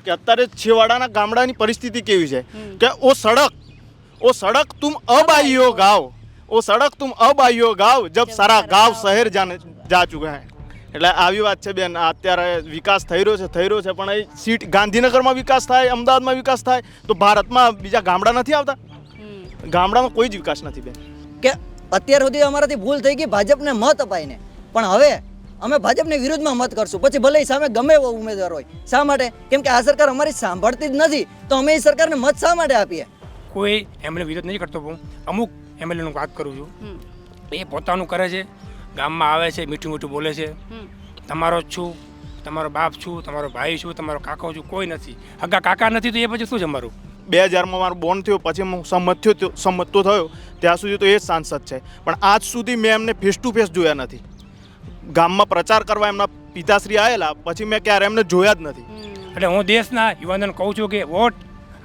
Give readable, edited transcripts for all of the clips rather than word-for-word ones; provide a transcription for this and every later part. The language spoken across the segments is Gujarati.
कि અત્યારે છેવાડાના ગામડાની પરિસ્થિતિ કેવી છે કે ઓ સડક तुम अब आई हो गाँव वो सड़क तुम अब आई हो गाँव जब सारा गाँव शहर जा चुका है એટલે આવી વાત છે બેન અત્યારે વિકાસ થઈ રહ્યો છે પણ એ સીટ ગાંધીનગરમાં વિકાસ થાય અમદાવાદમાં વિકાસ થાય તો ભારતમાં બીજા ગામડા નથી આવતા ગામડામાં કોઈ જ વિકાસ નથી બેન કે અત્યાર સુધી અમારાથી ભૂલ થઈ ગઈ ભાજપને મત અપાઈને પણ હવે અમે ભાજપની વિરુદ્ધમાં મત કરશું પછી ભલે સામે ગમે એવો ઉમેદવાર હોય શા માટે કેમ કે આ સરકાર અમારી સાંભળતી જ નથી તો અમે એ સરકારને મત શા માટે આપીએ કોઈ એમણે વિરોધ નથી કરતો હું અમુક એમએલએનું વાત કરું છું એ પોતાનું કરે છે ગામમાં આવે છે મીઠું મીઠું બોલે છે તમારો જ છું તમારો બાપ છું તમારો ભાઈ છું તમારો કાકો છું કોઈ નથી હગા કાકા નથી તો એ પછી શું છે અમારું 2000માં મારો બોર્ન થયો પછી હું સંમત તો થયો ત્યાં સુધી તો એ જ સાંસદ છે પણ આજ સુધી મેં એમને ફેસ ટુ ફેસ જોયા નથી ગામમાં પ્રચાર કરવા એમના પિતાશ્રી આવેલા પછી મેં ક્યારે એમને જોયા જ નથી એટલે હું દેશના યુવાનોને કહું છું કે વોટ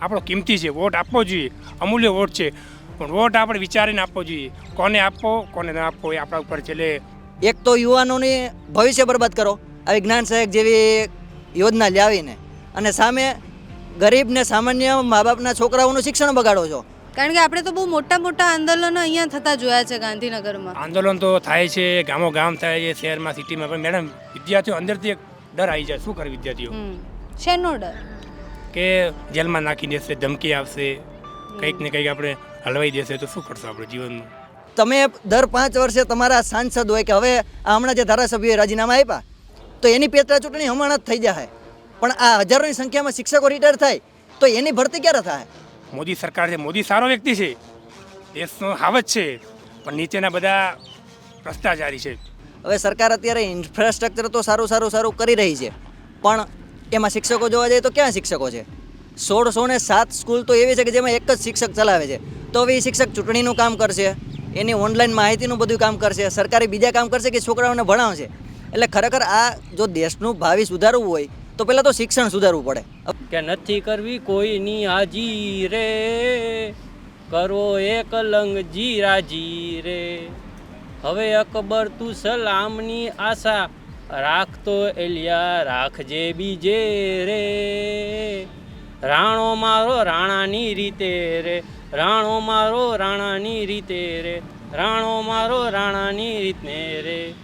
આપણો કિંમતી છે વોટ આપવો જોઈએ અમૂલ્ય વોટ છે પણ વોટ આપણે વિચારીને આપવો જોઈએ કોને આપવો કોને ન આપવો એ આપણા ઉપર છે એક તો યુવાનોની ભવિષ્ય બરબાદ કરો આવી જ્ઞાન સહાયક જેવી યોજના લાવીને અને સામે ગરીબ ને સામાન્ય મા બાપના છોકરાઓનું શિક્ષણ બગાડો છો કારણ કે આપણે તો બહુ મોટા મોટા આંદોલનો અહીંયા થતા જોયા છે ગાંધીનગરમાં આંદોલન તો થાય છે ગામો ગામ થાય છે શહેરમાં સિટીમાં પણ મેડમ વિદ્યાર્થીઓ અંદરથી એક ડર આવી જાય શું કરે વિદ્યાર્થીઓ શેનો ડર કે જેલમાં નાખી દેશે ધમકી આપશે કંઈક ને કંઈક આપણે હલવાઈ દેશે તો શું કરશો આપણે જીવનમાં તમે દર 5 વર્ષે તમારા સાંસદ હોય કે હવે હમણાં જે ધારાસભ્યોએ રાજીનામા આપ્યા તો એની પેટા ચૂંટણી હમણાં જ થઈ જાય પણ આ હજારોની સંખ્યામાં શિક્ષકો રિટાયર થાય તો એની ભરતી ક્યારે થાય મોદી સરકાર છે મોદી સારો વ્યક્તિ છે દેશનો હાવજ છે પણ નીચેના બધા ભ્રષ્ટાચારી છે હવે સરકાર અત્યારે ઇન્ફ્રાસ્ટ્રક્ચર તો સારું કરી રહી છે પણ એમાં શિક્ષકો જોવા જઈએ તો ક્યાં શિક્ષકો છે 1607 સ્કૂલ તો એવી છે કે જેમાં એક જ શિક્ષક ચલાવે છે તો હવે એ શિક્ષક ચૂંટણીનું કામ કરશે એની ઓનલાઈન માહિતીનું બધું કામ કરશે સરકારી બીજા કામ કરશે કે છોકરાઓને ભણાવશે એટલે ખરેખર આ જો દેશનું ભાવિ સુધારવું હોય તો પહેલાં તો શિક્ષણ સુધારવું પડે કે નથી કરવી કોઈની હાજી રે કરો એક લંગ જીરાજી રે હવે અકબર તું સલામની આશા રાખતો એલિયા રાખજે બીજે રે રાણો મારો રાણાની રીતે રે રાણો મારો રાણાની રીતે રે રાણો મારો રાણાની રીતને રે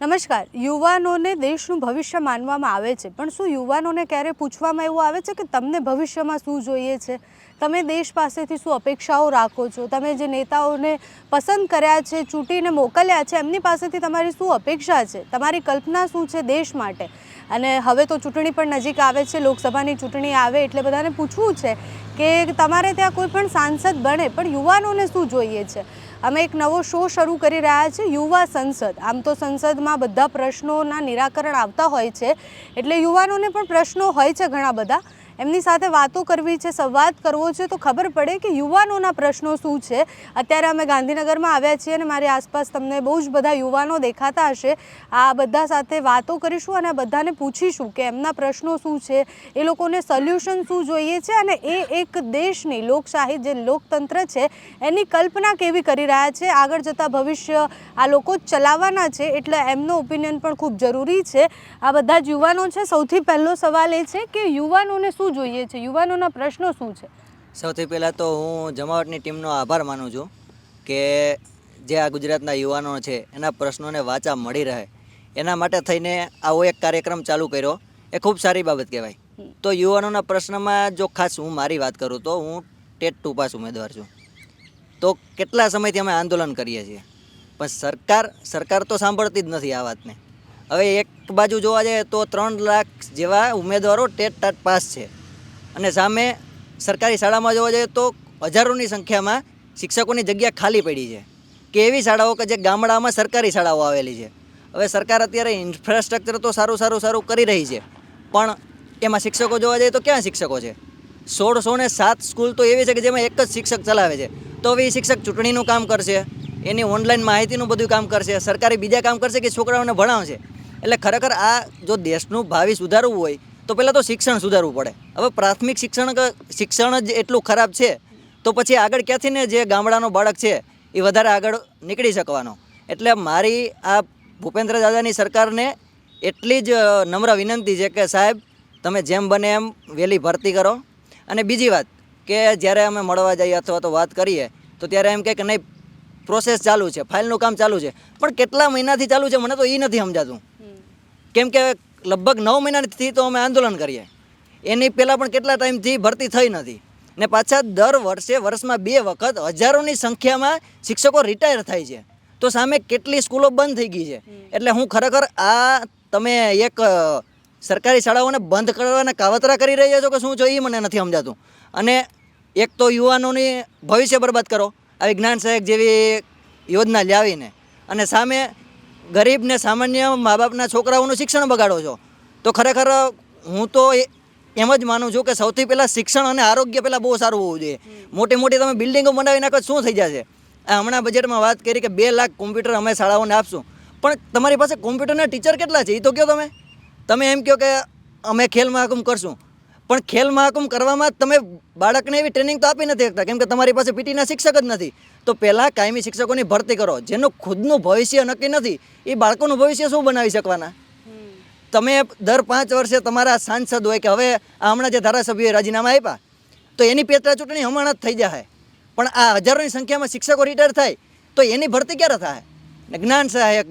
નમસ્કાર યુવાનોને દેશનું ભવિષ્ય માનવામાં આવે છે પણ શું યુવાનોને ક્યારે પૂછવામાં એવું આવે છે કે તમને ભવિષ્યમાં શું જોઈએ છે તમે દેશ પાસેથી શું અપેક્ષાઓ રાખો છો તમે જે નેતાઓને પસંદ કર્યા છે ચૂંટીને મોકલ્યા છે એમની પાસેથી તમારી શું અપેક્ષા છે તમારી કલ્પના શું છે દેશ માટે અને હવે તો ચૂંટણી પણ નજીક આવે છે લોકસભાની ચૂંટણી આવે એટલે બધાને પૂછવું છે કે તમારે ત્યાં કોઈ પણ સાંસદ બને પણ યુવાનોને શું જોઈએ છે અમે એક નવો શો શરૂ કરી રહ્યા છે યુવા સંસદ આમ તો સંસદમાં બધા પ્રશ્નોના નિરાકરણ આવતા હોય છે એટલે યુવાનોને પણ પ્રશ્નો હોય છે ઘણા બધા એમની સાથે વાતો કરવી છે સંવાદ કરવો છે તો ખબર પડે કે યુવાનોના પ્રશ્નો શું છે અત્યારે અમે ગાંધીનગરમાં આવ્યા છીએ અને મારી આસપાસ તમને બહુ જ બધા યુવાનો દેખાતા હશે આ બધા સાથે વાતો કરીશું અને બધાને પૂછીશું કે એમના પ્રશ્નો શું છે એ લોકોને સોલ્યુશન શું જોઈએ છે અને એ એક દેશની લોકશાહી જે લોકતંત્ર છે એની કલ્પના કેવી કરી રહ્યા છે આગળ જતાં ભવિષ્ય આ લોકો જ ચલાવવાના છે એટલે એમનો ઓપિનિયન પણ ખૂબ જરૂરી છે આ બધા જ યુવાનો છે સૌથી પહેલો સવાલ એ છે કે યુવાનોને શું જોઈએ છે યુવાનોના પ્રશ્નો શું છે સૌથી પહેલાં તો હું જમાવટની ટીમનો આભાર માનું છું કે જે આ ગુજરાતના યુવાનો છે એના પ્રશ્નોને વાચા મળી રહે એના માટે થઈને આવો એક કાર્યક્રમ ચાલુ કર્યો એ ખૂબ સારી બાબત કહેવાય તો યુવાનોના પ્રશ્નમાં જો ખાસ હું મારી વાત કરું તો હું ટેટ 2 પાસ ઉમેદવાર છું તો કેટલા સમયથી અમે આંદોલન કરીએ છીએ પણ સરકાર તો સાંભળતી જ નથી આ વાતને હવે એક બાજુ જોવા જઈએ તો 3 લાખ જેવા ઉમેદવારો ટેટ પાસ છે અને સામે સરકારી શાળામાં જોવા જઈએ તો હજારોની સંખ્યામાં શિક્ષકોની જગ્યા ખાલી પડી છે કે એવી શાળાઓ કે જે ગામડામાં સરકારી શાળાઓ આવેલી છે હવે સરકાર અત્યારે ઇન્ફ્રાસ્ટ્રક્ચર તો સારું કરી રહી છે પણ એમાં શિક્ષકો જોવા જઈએ તો ક્યાં શિક્ષકો છે 1607 સ્કૂલ તો એવી છે કે જેમાં એક જ શિક્ષક ચલાવે છે તો હવે એ શિક્ષક ચૂંટણીનું કામ કરશે એની ઓનલાઈન માહિતીનું બધું કામ કરશે સરકારી બીજા કામ કરશે કે છોકરાઓને ભણાવશે એટલે ખરેખર આ જો દેશનું ભાવિ સુધારવું હોય તો પહેલાં તો શિક્ષણ સુધારવું પડે હવે પ્રાથમિક શિક્ષણ જ એટલું ખરાબ છે તો પછી આગળ ક્યાંથી ને જે ગામડાનો બાળક છે એ વધારે આગળ નીકળી શકવાનો. એટલે મારી આ ભૂપેન્દ્ર દાદાની સરકારને એટલી જ નમ્ર વિનંતી છે કે સાહેબ તમે જેમ બને એમ વહેલી ભરતી કરો. અને બીજી વાત કે જ્યારે અમે મળવા જઈએ અથવા તો વાત કરીએ તો ત્યારે એમ કહે કે નહીં પ્રોસેસ ચાલુ છે, ફાઇલનું કામ ચાલુ છે, પણ કેટલા મહિનાથી ચાલુ છે મને તો એ નથી સમજાતું. કેમ કે લગભગ 9 મહિનાથી તો અમે આંદોલન કરીએ, એની પહેલાં પણ કેટલા ટાઈમથી ભરતી થઈ નથી. ને પાછા દર વર્ષમાં 2 વખત હજારોની સંખ્યામાં શિક્ષકો રિટાયર થાય છે. તો સામે કેટલી સ્કૂલો બંધ થઈ ગઈ છે. એટલે હું ખરેખર આ તમે એક સરકારી શાળાઓને બંધ કરવાના કાવતરા કરી રહ્યા છો કે શું છો એ મને નથી સમજાતું. અને એક તો યુવાનોની ભવિષ્ય બરબાદ કરો આવી જ્ઞાન સહાયક જેવી યોજના લાવીને, અને સામે ગરીબ ને સામાન્ય મા બાપના છોકરાઓનું શિક્ષણ બગાડો છો. તો ખરેખર હું તો એમ જ માનું છું કે સૌથી પહેલાં શિક્ષણ અને આરોગ્ય પહેલાં બહુ સારું હોવું જોઈએ. મોટી મોટી તમે બિલ્ડિંગો બનાવી નાખો શું થઈ જશે. હમણાં બજેટમાં વાત કરી કે 2 લાખ કોમ્પ્યુટર અમે શાળાઓને આપશું, પણ તમારી પાસે કોમ્પ્યુટરના ટીચર કેટલા છે એ તો કહો. તમે એમ કહો કે અમે ખેલ મહાકુંભ કરશું, પણ ખેલ મહાકુંભ કરવામાં તમે બાળકને એવી ટ્રેનિંગ તો આપી નથી શકતા કેમ કે તમારી પાસે પીટીના શિક્ષક જ નથી. તો પહેલાં કાયમી શિક્ષકોની ભરતી કરો. જેનું ખુદનું ભવિષ્ય નક્કી નથી એ બાળકોનું ભવિષ્ય શું બનાવી શકવાના. તમે દર 5 વર્ષે તમારા સાંસદ હોય કે હવે હમણાં જે ધારાસભ્યોએ રાજીનામા આપ્યા તો એની પેટા ચૂંટણી હમણાં જ થઈ જાય, પણ આ હજારોની સંખ્યામાં શિક્ષકો રિટાયર થાય તો એની ભરતી ક્યારે થાય. ને જ્ઞાન સહાયક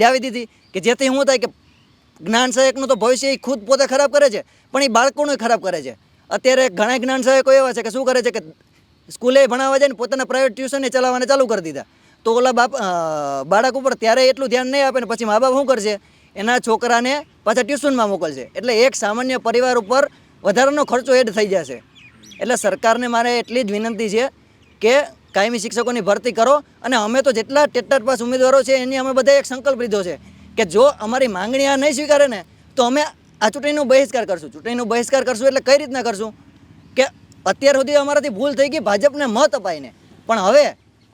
લાવી દીધી કે જેથી શું થાય કે જ્ઞાન સહાયકનું તો ભવિષ્ય એ ખુદ પોતે ખરાબ કરે છે પણ એ બાળકોનું ખરાબ કરે છે. અત્યારે ઘણા જ્ઞાન સહાયકો એવા છે કે શું કરે છે કે સ્કૂલે ભણાવવા જાય ને પોતાના પ્રાઇવેટ ટ્યુશને ચલાવવાને ચાલુ કરી દીધા. તો ઓલા બાળક ઉપર ત્યારે એટલું ધ્યાન નહીં આપે ને પછી મા બાપ શું કરશે, એના છોકરાને પાછા ટ્યુશનમાં મોકલશે. એટલે એક સામાન્ય પરિવાર ઉપર વધારાનો ખર્ચો એડ થઈ જશે. એટલે સરકારને મારે એટલી જ વિનંતી છે કે કાયમી શિક્ષકોની ભરતી કરો. અને અમે તો જેટલા ટેટ પાસ ઉમેદવારો છે એની અમે બધા એક સંકલ્પ લીધો છે કે જો અમારી માંગણી આ નહીં સ્વીકારે ને તો અમે આ ચૂંટણીનો બહિષ્કાર કરશું. ચૂંટણીનો બહિષ્કાર કરશું એટલે કઈ રીતના કરશું કે અત્યાર સુધી અમારાથી ભૂલ થઈ ગઈ ભાજપને મત અપાઈને, પણ હવે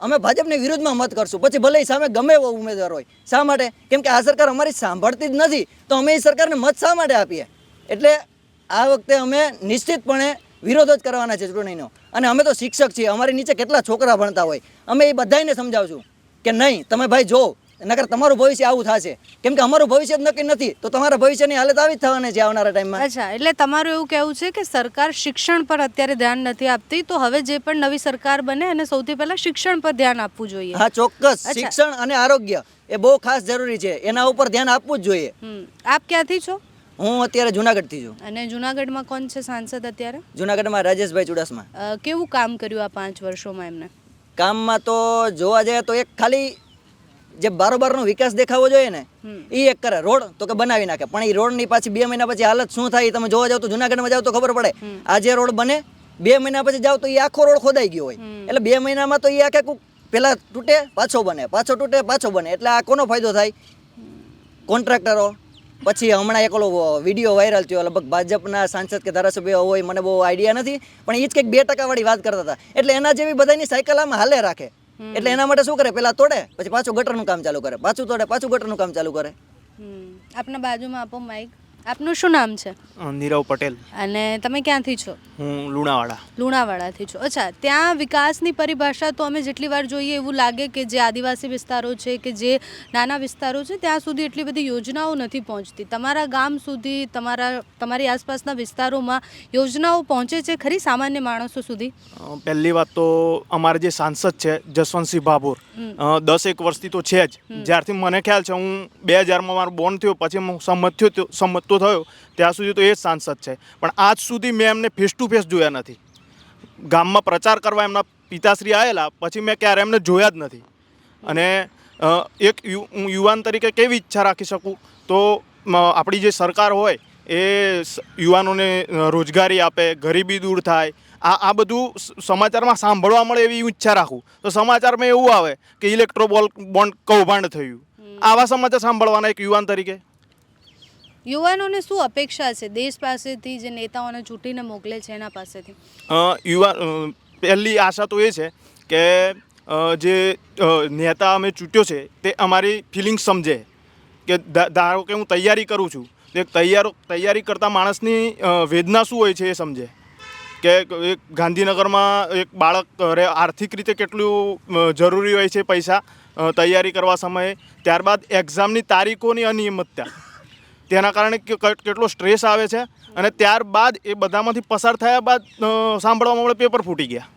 અમે ભાજપની વિરુદ્ધમાં મત કરશું. પછી ભલે સામે ગમે એવો ઉમેદવાર હોય. શા માટે? કેમ કે આ સરકાર અમારી સાંભળતી જ નથી તો અમે એ સરકારને મત શા માટે આપીએ. એટલે આ વખતે અમે નિશ્ચિતપણે વિરોધ જ કરવાના છે ચૂંટણીનો. અને અમે તો શિક્ષક છીએ, અમારી નીચે કેટલા છોકરા ભણતા હોય, અમે એ બધાને સમજાવશું કે નહીં તમે ભાઈ જો નકર તમારું ભવિષ્ય આવું થશે. કેમ કે અમારું ભવિષ્ય જ નક્કી નથી તો તમારા ભવિષ્યની હાલત આવી જ થવાની છે આવનારા ટાઈમમાં. અચ્છા, એટલે તમારું એવું કહેવું છે કે સરકાર શિક્ષણ પર અત્યારે ધ્યાન નથી આપતી, તો હવે જે પણ નવી સરકાર બને અને સૌથી પહેલા શિક્ષણ પર ધ્યાન આપવું જોઈએ. હા ચોક્કસ, શિક્ષણ અને આરોગ્ય એ બહુ ખાસ જરૂરી છે, એના ઉપર ધ્યાન આપવું જ જોઈએ. આપ ક્યાંથી છો? હું અત્યારે જુનાગઢથી છું. અને જુનાગઢમાં કોણ છે સાંસદ અત્યારે? જુનાગઢમાં રાજેશભાઈ ચુડાસમા. કેવું કામ કર્યું આ 5 વર્ષોમાં એમને? કામમાં તો જોવા જાય તો એક ખાલી જે બારોબારનો વિકાસ દેખાવો જોઈએ ને એ એક કરે. રોડ તો કે બનાવી નાખે, પણ એ રોડની પાછી 2 મહિના પછી હાલત શું થાય તમે જોવા જાવ તો જુનાગઢમાં જાવ તો ખબર પડે. આજે રોડ બને 2 મહિના પછી જાવ તો એ આખો રોડ ખોદાઈ ગયો હોય. એટલે 2 મહિનામાં તો એ આખે પેલા તૂટે પાછો બને, પાછો તૂટે પાછો બને. એટલે આ કોનો ફાયદો થાય? કોન્ટ્રાક્ટરો. પછી હમણાં એક ઓલો વિડીયો વાયરલ થયો, લગભગ ભાજપના સાંસદ કે ધારાસભ્ય હોય મને બહુ આઈડિયા નથી, પણ એ જ કંઈક 2% વાળી વાત કરતા હતા. એટલે એના જેવી બધાની સાયકલ આમાં હાલે રાખે. એટલે એના માટે શું કરે, પેલા તોડે પછી પાછું ગટરનું કામ ચાલુ કરે, પાછું તોડે પાછું ગટરનું કામ ચાલુ કરે. આપના બાજુમાં આપો માઈક. આપનું શું નામ છે? નીરવ પટેલ. અને તમે ક્યાંથી છો? હું લુણાવાડા. લુણાવાડાથી છો. અચ્છા, ત્યાં વિકાસની પરિભાષા તો અમે જેટલી વાર જોઈએ એવું લાગે કે જે આદિવાસી વિસ્તારો છે કે જે નાના વિસ્તારો છે ત્યાં સુધી એટલી બધી યોજનાઓ નથી પહોંચતી. તમારા ગામ સુધી, તમારી આસપાસના વિસ્તારોમાં યોજનાઓ પહોંચે છે ખરી સામાન્ય માણસો સુધી? પહેલી વાત તો અમારા જે સાંસદ છે જસવંતસિંહ ભાભોર 10-1 વર્ષથી તો છે જ. જ્યારથી મને ખ્યાલ છે હું 2000માં મારો બોર્ન થયો પછી હું સંમત તો થયો ત્યાં સુધી તો એ જ સાંસદ છે, પણ આજ સુધી મેં એમને ફેસ ટુ ફેસ જોયા નથી. ગામમાં પ્રચાર કરવા એમના પિતાશ્રી આવેલા પછી મેં ક્યારે એમને જોયા જ નથી. અને એક હું યુવાન તરીકે કેવી ઈચ્છા રાખી શકું તો આપણી જે સરકાર હોય એ યુવાનોને રોજગારી આપે, ગરીબી દૂર થાય, આ બધું સમાચારમાં સાંભળવા મળે એવી ઈચ્છા રાખું. તો સમાચારમાં એવું આવે કે ઇલેક્ટ્રો બોન્ડ કૌભાંડ થયું, આવા સમાચાર સાંભળવાના એક યુવાન તરીકે. યુવાનોને શું અપેક્ષા છે દેશ પાસેથી, જે નેતાઓને ચૂંટીને મોકલે છે એના પાસેથી? પહેલી આશા તો એ છે કે જે નેતા અમે ચૂંટ્યો છે તે અમારી ફિલિંગ્સ સમજે. કે ધારો કે હું તૈયારી કરું છું તો એક તૈયારી કરતા માણસની વેદના શું હોય છે એ સમજે. કે એક ગાંધીનગરમાં એક બાળક આર્થિક રીતે કેટલું જરૂરી હોય છે પૈસા તૈયારી કરવા સમયે, ત્યારબાદ એક્ઝામની તારીખોની અનિયમિતતા, તેના કારણે કેટલો સ્ટ્રેસ આવે છે, અને ત્યારબાદ એ બધામાંથી પસાર થયા બાદ સાંભળવા મળે પેપર ફૂટી ગયા.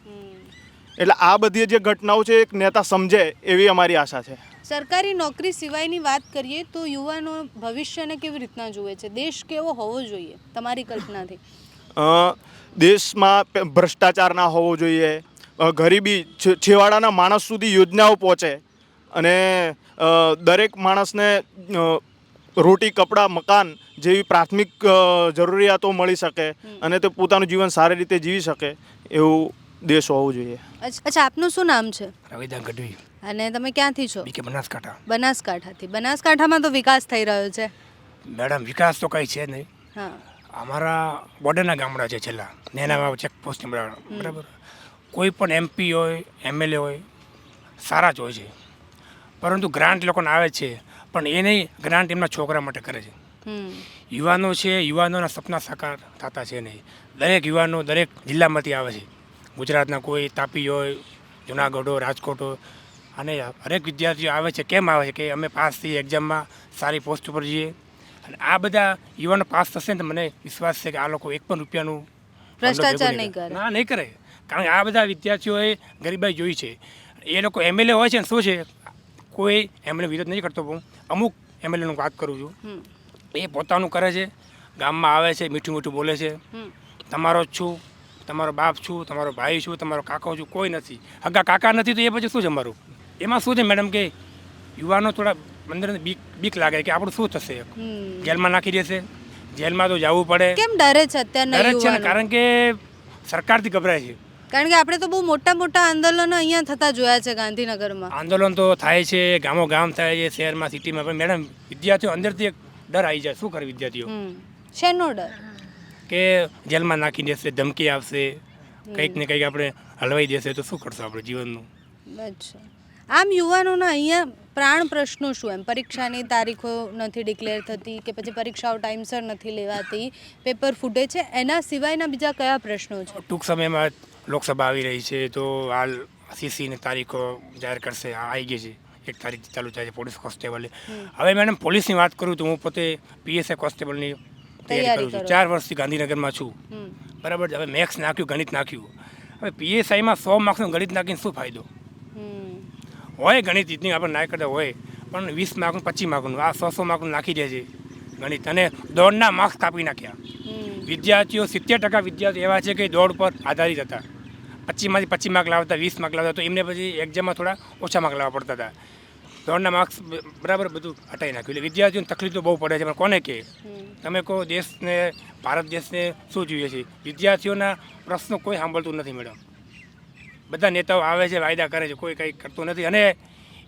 એટલે આ બધી જે ઘટનાઓ છે એક નેતા સમજે એવી અમારી આશા છે. સરકારી નોકરી સિવાયની વાત કરીએ તો યુવાનો ભવિષ્યને કેવી રીતના જુએ છે? દેશ કેવો હોવો જોઈએ તમારી કલ્પનાથી? દેશમાં ભ્રષ્ટાચાર ના હોવો જોઈએ, ગરીબી છેવાડાના માણસ સુધી યોજનાઓ પહોંચે, અને દરેક માણસને રોટી, કપડાં, મકાન જેવી પ્રાથમિક જરૂરિયાતો મળી શકે, અને તે પોતાનું જીવન સારી રીતે જીવી શકે એવું દેશ હોવું જોઈએ. અચ્છા, આપનું શું નામ છે? રવિદાસ ગઢવી. અને તમે ક્યાંથી છો? બીકે બનાસકાંઠા. બનાસકાંઠાથી. બનાસકાંઠામાં તો વિકાસ થઈ રહ્યો છે મેડમ. વિકાસ તો કંઈ છે નહીં. હા. અમારા બોર્ડરના ગામડા છે છેલ્લા નેનામાં ચેકપોસ્ટ બરાબર. કોઈ પણ MP હોય, MLA હોય, સારા જ હોય છે, પરંતુ ગ્રાન્ટ લોકોને આવે છે, પણ એ નહીં, ગ્રાન્ટ એમના છોકરા માટે કરે છે. યુવાનો છે, યુવાનોના સપના સાકાર થતા છે નહીં. દરેક યુવાનો દરેક જિલ્લામાંથી આવે છે. ગુજરાતના કોઈ તાપી હોય, જુનાગઢ હોય, રાજકોટ હોય, અને હરેક વિદ્યાર્થીઓ આવે છે. કેમ આવે છે? કે અમે પાસ થઈએ, એક્ઝામમાં સારી પોસ્ટ ઉપર જઈએ, અને આ બધા યુવાનો પાસ થશે ને તો મને વિશ્વાસ છે કે આ લોકો એક પણ રૂપિયાનું ભ્રષ્ટાચાર નહીં કરે. ના, નહીં કરે, કારણ કે આ બધા વિદ્યાર્થીઓએ ગરીબાઈ જોઈ છે. એ લોકો MLA હોય છે ને, શું છે, કોઈ MLA વિરોધ નથી કરતો, હું અમુક MLAનું વાત કરું છું. એ પોતાનું કરે છે, ગામમાં આવે છે, મીઠું મીઠું બોલે છે, તમારો જ છું, તમારો બાપ છું, તમારો ભાઈ છું, તમારો કાકો છું, કોઈ નથી. હગા કાકા નથી તો એ પછી શું છે અમારું? એમાં શું છે મેડમ કે યુવાનો થોડા અંદર બીક લાગે કે આપણું શું થશે, જેલમાં નાખી દેશે, જેલમાં તો જવું પડે. કેમ ડરે છે અત્યારના ડરે છે ને, યુવાનો? કારણ કે સરકારથી ગભરાય છે. કારણ કે આપણે તો બહુ મોટા મોટા આંદોલનો અહીંયા થતા જોયા છે ગાંધીનગરમાં. આંદોલન તો થાય છે, ગામો ગામ થાય છે, શહેરમાં, સિટીમાં, પણ મેડમ વિદ્યાર્થીઓ અંદરથી એક ડર આવી જાય. શું કરે વિદ્યાર્થીઓ? શેનો ડર? કે જેલમાં નાખી દેશે, ધમકી આવશે, કંઈક ને કંઈક આપણે હલવાઈ દેશે તો શું કરશું આપણે જીવનનું? અચ્છા. આમ યુવાનોના અહીંયા પ્રાણ પ્રશ્નો શું? એમ પરીક્ષાની તારીખો નથી ડિક્લેર થતી, કે પછી પરીક્ષાઓ ટાઈમસર નથી લેવાતી, પેપર ફૂટે છે, એના સિવાયના બીજા કયા પ્રશ્નો છે? ટૂંક સમયમાં લોકસભા આવી રહી છે, તો હાલ CCની તારીખો જાહેર કરશે. આવી ગઈ છે, 1 તારીખથી ચાલુ થાય છે પોલીસ કોન્સ્ટેબલ. હવે મેડમ પોલીસની વાત કરું તો હું પોતે PSI કોન્સ્ટેબલની તૈયારી કરું છું. 4 વર્ષથી ગાંધીનગરમાં છું, બરાબર. હવે મેથ્સ નાખ્યું, ગણિત નાખ્યું. હવે PSIમાં 100 માર્ક્સનું ગણિત નાખીને શું ફાયદો હોય? ગણિત ઇતની આપણે ના કરતા હોય, પણ 20 માર્કનું, 25 માર્કનું, આ 100 માર્કનું નાખી દે છે ગણિત, અને દોડના માર્ક્સ કાપી નાખ્યા. વિદ્યાર્થીઓ 70% વિદ્યાર્થીઓ એવા છે કે દોડ પર આધારિત હતા. 25માંથી 25 માર્ક લાવતા, 20 માર્ક લાવતા, તો એમને પછી એક્ઝામમાં થોડા ઓછા માર્ક લાવવા પડતા હતા. દોડના માર્ક્સ બરાબર બધું હટાવી નાખ્યું. એટલે વિદ્યાર્થીઓને તકલીફ તો બહુ પડે છે, પણ કોને કહે? તમે કહો દેશને, ભારત દેશને શું જોઈએ છે? વિદ્યાર્થીઓના પ્રશ્નો કોઈ સાંભળતું નથી મેડમ. બધા નેતાઓ આવે છે, વાયદા કરે છે, કોઈ કંઈ કરતું નથી. અને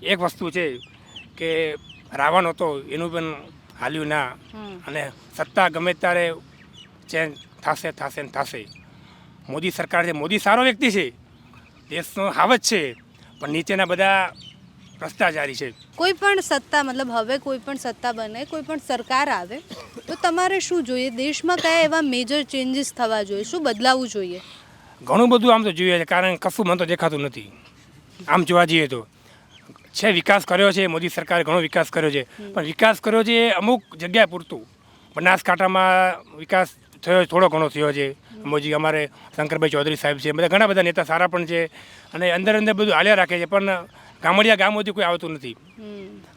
એક વસ્તુ છે કે રાવણ હતો, એનું પણ હાલ્યું ના, અને સત્તા ગમે ત્યારે ચેન્જ થશે ને થશે. મોદી સરકાર છે, મોદી સારો વ્યક્તિ છે, દેશનો હાવજ છે, પણ નીચેના બધા ભ્રષ્ટાચારી છે. કોઈ પણ સત્તા, મતલબ હવે કોઈ પણ સત્તા બને, કોઈ પણ સરકાર આવે, તો તમારે શું જોઈએ? દેશમાં કયા એવા મેજર ચેન્જીસ થવા જોઈએ? શું બદલાવવું જોઈએ? ઘણું બધું આમ તો જોઈએ છે, કારણ કશું મને તો દેખાતું નથી. આમ જોવા જઈએ તો છે, વિકાસ કર્યો છે, મોદી સરકારે ઘણો વિકાસ કર્યો છે, પણ વિકાસ કર્યો છે અમુક જગ્યાએ પૂરતું. બનાસકાંઠામાં વિકાસ થયો, થોડો ઘણો થયો છે. મોજી અમારે શંકરભાઈ ચૌધરી સાહેબ છે, બધા ઘણા બધા નેતા સારા પણ છે, અને અંદર બધું હાલ્યા રાખે છે, પણ ગામડિયા ગામોથી કોઈ આવતું નથી.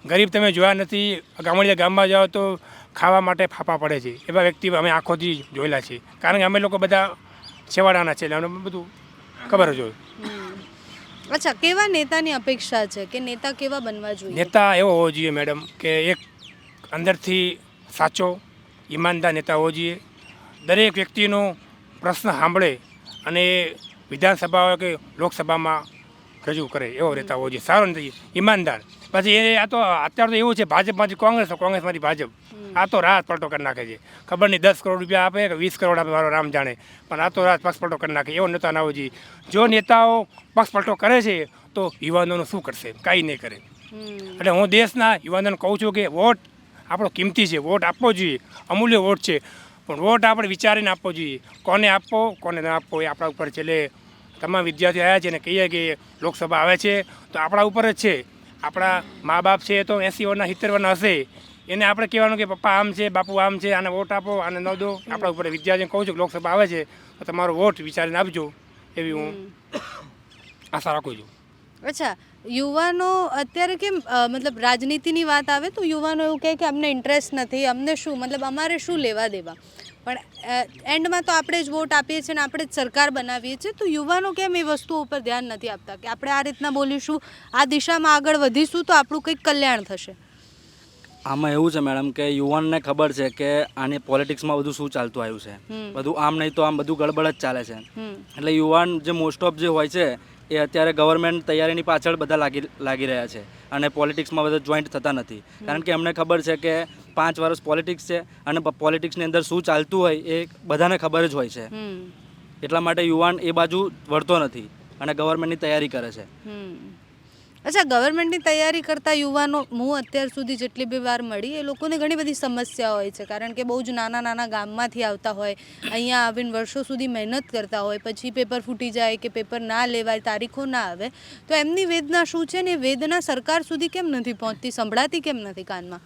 ગરીબ તમે જોયા નથી, ગામડિયા ગામમાં જાઓ તો ખાવા માટે ફાફા પડે છે. એવા વ્યક્તિ અમે આંખોથી જોયેલા છે, કારણ કે અમે લોકો બધા છેવાડાના છે, એટલે અમને બધું ખબર જ હોય. અચ્છા, કેવા નેતાની અપેક્ષા છે, કે નેતા કેવા બનવા જોઈએ? નેતા એવો હોવો જોઈએ મેડમ કે એક અંદરથી સાચો ઈમાનદાર નેતા હોવો જોઈએ. દરેક વ્યક્તિનો પ્રશ્ન સાંભળે અને વિધાનસભા હોય કે લોકસભામાં રજૂ કરે, એવો નેતા હોવો જોઈએ. સારો નથી, ઈમાનદાર. પછી એ આ તો અત્યારે તો એવું છે, ભાજપમાંથી કોંગ્રેસ, કોંગ્રેસમાંથી ભાજપ, આ તો રાત પલટો કરી નાખે છે. ખબર નહીં 10 કરોડ રૂપિયા આપે કે 20 કરોડ આપે, મારો રામ જાણે, પણ આ તો રાત પક્ષ પલટો કરી નાખે. એવો નેતા ના હોવો જોઈએ. જો નેતાઓ પક્ષ પલટો કરે છે તો યુવાનોનું શું કરશે? કાંઈ નહીં કરે. એટલે હું દેશના યુવાનોને કહું છું કે વોટ આપણો કિંમતી છે, વોટ આપવો જોઈએ, અમૂલ્ય વોટ છે. પણ વોટ આપણે વિચારીને આપવો જોઈએ. કોને આપવો કોને ન આપવો એ આપણા ઉપર છે. એટલે તમામ વિદ્યાર્થીઓ આવ્યા છે અને કહીએ કે લોકસભા આવે છે તો આપણા ઉપર જ છે. આપણા મા બાપ છે તો 80 વર્ષના 70 વર્ષના હશે, એને આપણે કહેવાનું કે પપ્પા આમ છે, બાપુ આમ છે, આને વોટ આપો, આને ન દો. આપણા ઉપર વિદ્યાર્થીને કહું છું કે લોકસભા આવે છે તો તમારો વોટ વિચારીને આપજો, એવી હું આશા રાખું છું. અચ્છા, યુવાનો અત્યારે કેમ મતલબ રાજનીતિની વાત આવે તો યુવાનો એવું કહે કે અમને ઇન્ટરેસ્ટ નથી, અમને શું મતલબ અમારે શું લેવા દેવા, પણ એન્ડમાં તો આપણે જ વોટ આપીએ છીએ અને આપણે જ સરકાર બનાવીએ છીએ. તો યુવાનો કેમ એ વસ્તુઓ ઉપર ધ્યાન નથી આપતા કે આપણે આ રીતના બોલીશું, આ દિશામાં આગળ વધીશું તો આપણું કંઈક કલ્યાણ થશે? આમાં એવું છે મેડમ કે યુવાનને ખબર છે કે આની પોલિટિક્સમાં બધું શું ચાલતું આવ્યું છે, બધું આમ નહીં તો આમ બધું ગડબડ જ ચાલે છે. એટલે યુવાન જે મોસ્ટ ઓફ જે હોય છે એ અત્યારે ગવર્મેન્ટ તૈયારીની પાછળ બધા લાગી રહ્યા છે અને પોલિટિક્સમાં બધા જોઈન્ટ થતા નથી. કારણ કે અમને ખબર છે કે 5 વર્ષ પોલિટિક્સ છે અને પોલિટિક્સની અંદર શું ચાલતું હોય એ બધાને ખબર જ હોય છે. એટલા માટે યુવાન એ બાજુ વળતો નથી અને ગવર્મેન્ટની તૈયારી કરે છે. અચ્છા, ગવર્મેન્ટની તૈયારી કરતા યુવાનો હું અત્યાર સુધી જેટલી બી વાર મળી એ લોકોને ઘણી બધી સમસ્યા હોય છે, કારણ કે બહુ જ નાના નાના ગામમાંથી આવતા હોય, અહીંયા આવીને વર્ષો સુધી મહેનત કરતા હોય, પછી પેપર ફૂટી જાય કે પેપર ના લેવાય, તારીખો ના આવે, તો એમની વેદના શું છે ને એ વેદના સરકાર સુધી કેમ નથી પહોંચતી, સંભળાતી કેમ નથી કાનમાં?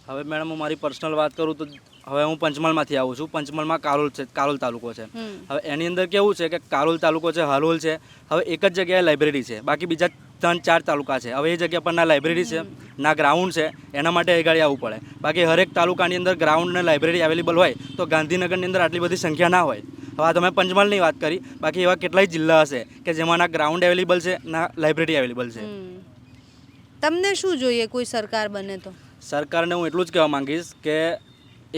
હવે મેડમ હું મારી પર્સનલ વાત કરું તો હવે હું પંચમહાલમાંથી આવું છું. પંચમહાલમાં કાલોલ તાલુકો છે. હવે એની અંદર કેવું છે કે કાલોલ તાલુકો છે, હાલોલ છે, હવે એક જ જગ્યાએ લાઇબ્રેરી છે, બાકી બીજા 3-4 તાલુકા છે. હવે એ જગ્યા પર ના લાઇબ્રેરી છે ના ગ્રાઉન્ડ છે, એના માટે એ ગાડી આવવું પડે. બાકી હરેક તાલુકાની અંદર ગ્રાઉન્ડ અને લાઇબ્રેરી અવેલેબલ હોય તો ગાંધીનગરની અંદર આટલી બધી સંખ્યા ના હોય. હવે આ તમે પંચમહાલની વાત કરી, બાકી એવા કેટલાય જિલ્લા હશે કે જેમાં ના ગ્રાઉન્ડ અવેલેબલ છે ના લાઇબ્રેરી અવેલેબલ છે. તમને શું જોઈએ કોઈ સરકાર બને તો? સરકારને હું એટલું જ કહેવા માંગીશ કે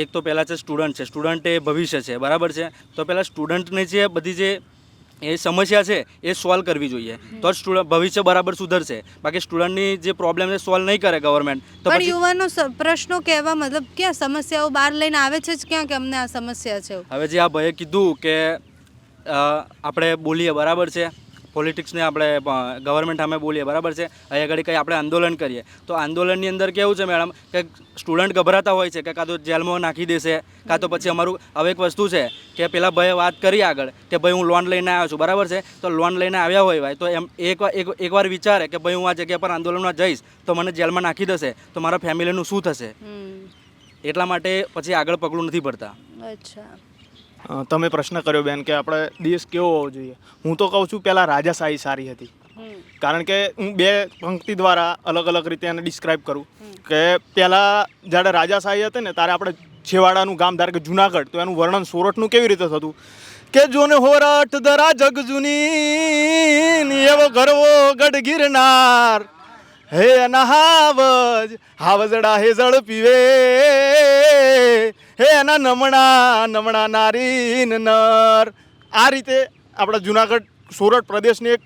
એક તો પહેલાં છે સ્ટુડન્ટ છે, સ્ટુડન્ટ એ ભવિષ્ય છે, બરાબર છે, તો પહેલાં સ્ટુડન્ટની જે બધી જે એ સમસ્યા છે એ સોલ્વ કરવી જોઈએ તો જ ભવિષ્ય બરાબર સુધરશે. બાકી સ્ટુડન્ટની જે પ્રોબ્લેમ છે સોલ્વ નહીં કરે ગવર્મેન્ટ તો પણ યુવાનો પ્રશ્નો કહેવા મતલબ ક્યાં સમસ્યાઓ બહાર લઈને આવે છે જ ક્યાં કે અમને આ સમસ્યા છે? હવે જે આ ભાઈએ કીધું કે આપણે બોલીએ, બરાબર છે, પોલિટિક્સને આપણે ગવર્મેન્ટ સામે બોલીએ, બરાબર છે, અહીંયા આગળ કંઈ આપણે આંદોલન કરીએ તો આંદોલનની અંદર કેવું છે મેડમ કે સ્ટુડન્ટ ગભરાતા હોય છે કે કાં તો જેલમાં નાખી દેશે કાં તો પછી અમારું હવે એક વસ્તુ છે કે પેલા ભાઈએ વાત કરી આગળ કે ભાઈ હું લોન લઈને આવ્યો છું, બરાબર છે, તો લોન લઈને આવ્યા હોય ભાઈ તો એમ એકવાર વિચારે કે ભાઈ હું આ જગ્યા પર આંદોલનમાં જઈશ તો મને જેલમાં નાખી દેશે તો મારા ફેમિલીનું શું થશે. એટલા માટે પછી આગળ પગલું નથી ભરતા. અચ્છા, તમે પ્રશ્ન કર્યો બેન કે આપણે દેશ કેવો હોવો જોઈએ. હું તો કહું છું પહેલાં રાજાશાહી સારી હતી, કારણ કે હું 2 પંક્તિ દ્વારા અલગ અલગ રીતે એને ડિસ્ક્રાઇબ કરું કે પહેલાં જ્યારે રાજાશાહી હતી ને ત્યારે આપણે છેવાડાનું ગામ ધારો કે જુનાગઢ, તો એનું વર્ણન સોરઠનું કેવી રીતે થતું કે જોને હોરઠ દરા જગ જુની એવો ગરવો ગઢ ગિરનાર, હે એના હાવજડા હે જળ પીવે, હે એના નમણા નારીન નર. આ રીતે આપણા જુનાગઢ સોરઠ પ્રદેશની એક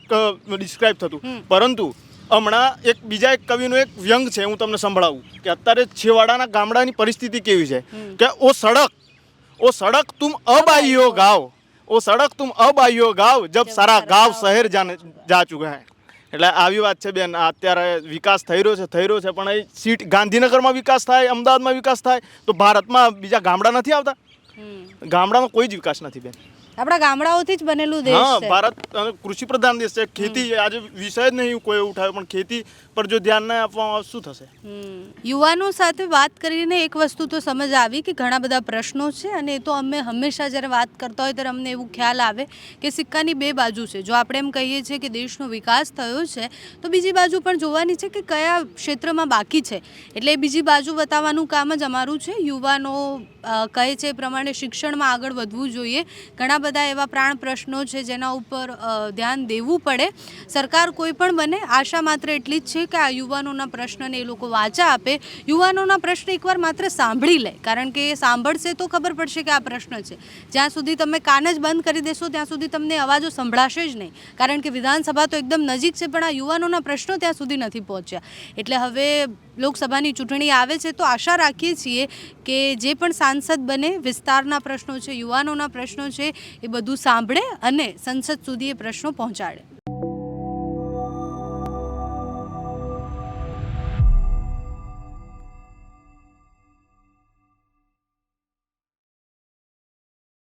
ડિસ્ક્રાઇબ થતું. પરંતુ હમણાં બીજા એક કવિનું એક વ્યંગ છે, હું તમને સંભળાવું કે અત્યારે છેવાડાના ગામડાની પરિસ્થિતિ કેવી છે કે ઓ સડક તુમ અબ आई हो गाँव, ઓ સડક તુમ અબ आई हो गाँव, જબ સારા ગાँव શહેર જા ચુકા હૈ. એટલે આવી વાત છે બેન. અત્યારે વિકાસ થઈ રહ્યો છે પણ એ સીટ ગાંધીનગરમાં વિકાસ થાય, અમદાવાદમાં વિકાસ થાય તો ભારતમાં બીજા ગામડા નથી આવતા? ગામડામાં કોઈ જ વિકાસ નથી બેન. આપણા ગામડાઓથી જ બનેલું દેશ હા, છે. ભારત કૃષિ પ્રધાન દેશ છે. ખેતી આજે વિષય જ નહીં કોઈ ઉઠાવ્યો, પણ ખેતી પર જો ધ્યાન ના આપવામાં શું થશે? યુવાનો સાથે વાત કરીને એક વસ્તુ તો સમજ આવી કે ઘણા બધા પ્રશ્નો છે અને એ તો અમે હંમેશા જ્યારે વાત કરતા હોય ત્યારે અમને એવું ખ્યાલ આવે કે સિક્કાની 2 બાજુ છે. જો આપણે એમ કહીએ છીએ કે દેશનો વિકાસ થયો છે તો બીજી બાજુ પણ જોવાની છે કે કયા ક્ષેત્રમાં બાકી છે. એટલે એ બીજી બાજુ બતાવવાનું કામ જ અમારું છે. યુવાનો કહે છે એ પ્રમાણે શિક્ષણમાં આગળ વધવું જોઈએ. ઘણા બધા એવા પ્રાણ પ્રશ્નો છે જેના ઉપર ધ્યાન દેવું પડે. સરકાર કોઈ પણ બને, આશા માત્ર એટલી જ છે કે આ યુવાનોના પ્રશ્નને એ લોકો વાચા આપે, યુવાનોના પ્રશ્ન એકવાર માત્ર સાંભળી લે, કારણ કે એ સાંભળશે તો ખબર પડશે કે આ પ્રશ્ન છે. જ્યાં સુધી તમે કાન જ બંધ કરી દેશો ત્યાં સુધી તમને અવાજો સંભળાશે જ નહીં, કારણ કે વિધાનસભા તો એકદમ નજીક છે પણ આ યુવાનોના પ્રશ્નો ત્યાં સુધી નથી પહોંચ્યા. એટલે હવે લોકસભાની ચૂંટણી આવે છે તો આશા રાખીએ છીએ કે જે પણ સાંસદ બને વિસ્તારના પ્રશ્નો છે, યુવાનોના પ્રશ્નો છે, એ બધું સાંભળે અને સંસદ સુધી એ પ્રશ્નો પહોંચાડે.